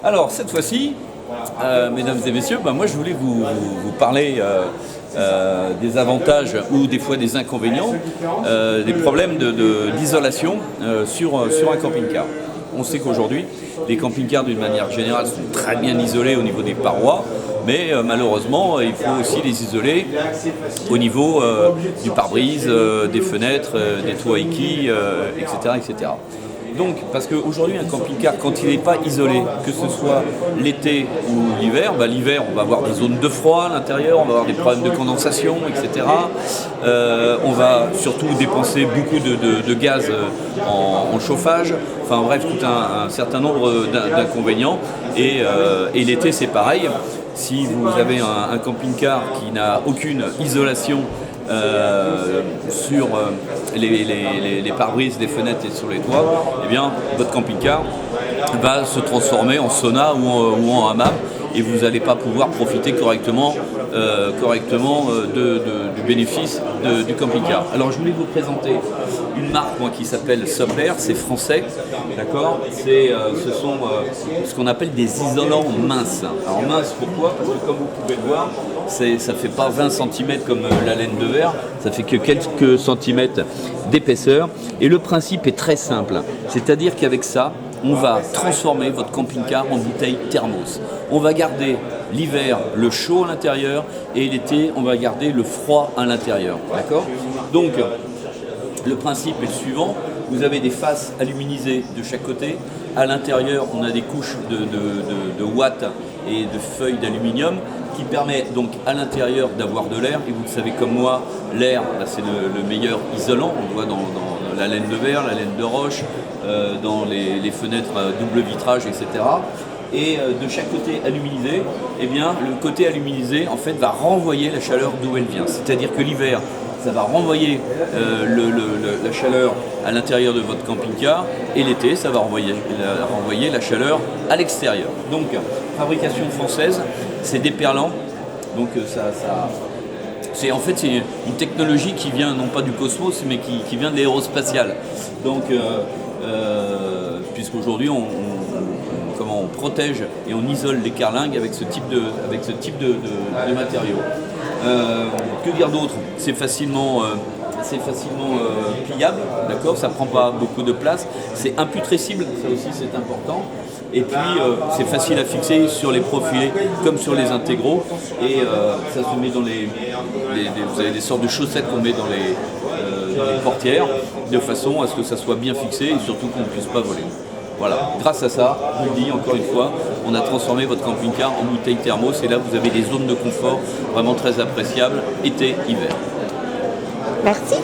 Alors cette fois-ci, mesdames et messieurs, moi je voulais vous parler des avantages ou des fois des inconvénients, des problèmes d'isolation sur un camping-car. On sait qu'aujourd'hui, les camping-cars d'une manière générale sont très bien isolés au niveau des parois, mais malheureusement, il faut aussi les isoler au niveau du pare-brise, des fenêtres, des toits Iki, etc., etc. Donc, parce qu'aujourd'hui, un camping-car, quand il n'est pas isolé, que ce soit l'été ou l'hiver, l'hiver, on va avoir des zones de froid à l'intérieur, on va avoir des problèmes de condensation, etc. On va surtout dépenser beaucoup de gaz en chauffage, enfin bref, tout un certain nombre d'inconvénients. Et l'été, c'est pareil. Si vous avez un camping-car qui n'a aucune isolation sur les pare-brises, les fenêtres et sur les toits, eh bien votre camping-car va se transformer en sauna ou en hammam et vous n'allez pas pouvoir profiter correctement du bénéfice du camping-car. Alors je voulais vous présenter une marque qui s'appelle Soplair, c'est français, d'accord. Ce sont ce qu'on appelle des isolants minces. Alors mince pourquoi? Parce que comme vous pouvez le voir, ça ne fait pas 20 cm comme la laine de verre, ça fait que quelques centimètres d'épaisseur. Et le principe est très simple, c'est-à-dire qu'avec ça, on va transformer votre camping-car en bouteille thermos. On va garder l'hiver le chaud à l'intérieur et l'été, on va garder le froid à l'intérieur. D'accord? Donc, le principe est le suivant. Vous avez des faces aluminisées de chaque côté. À l'intérieur, on a des couches de watts et de feuilles d'aluminium qui permet donc à l'intérieur d'avoir de l'air. Et vous le savez comme moi, l'air, c'est le meilleur isolant. On le voit dans la laine de verre, la laine de roche, dans les fenêtres double vitrage, etc. Et de chaque côté aluminisé, eh bien, le côté aluminisé en fait, va renvoyer la chaleur d'où elle vient. C'est-à-dire que l'hiver, ça va renvoyer la chaleur à l'intérieur de votre camping-car et l'été, ça va renvoyer la chaleur à l'extérieur. Donc, fabrication française, c'est déperlant. Donc, c'est une technologie qui vient non pas du cosmos, mais qui vient de l'aérospatial. Donc, puisqu'aujourd'hui, on protège et on isole les carlingues avec ce type de matériaux. Que dire d'autre? C'est facilement pliable, d'accord, ça prend pas beaucoup de place, c'est imputrescible, ça aussi c'est important, et puis c'est facile à fixer sur les profilés comme sur les intégraux, et ça se met dans vous avez des sortes de chaussettes qu'on met dans les portières, de façon à ce que ça soit bien fixé et surtout qu'on ne puisse pas voler. Voilà, grâce à ça, je vous le dis encore une fois, on a transformé votre camping-car en bouteille thermos et là vous avez des zones de confort vraiment très appréciables, été, hiver. Merci.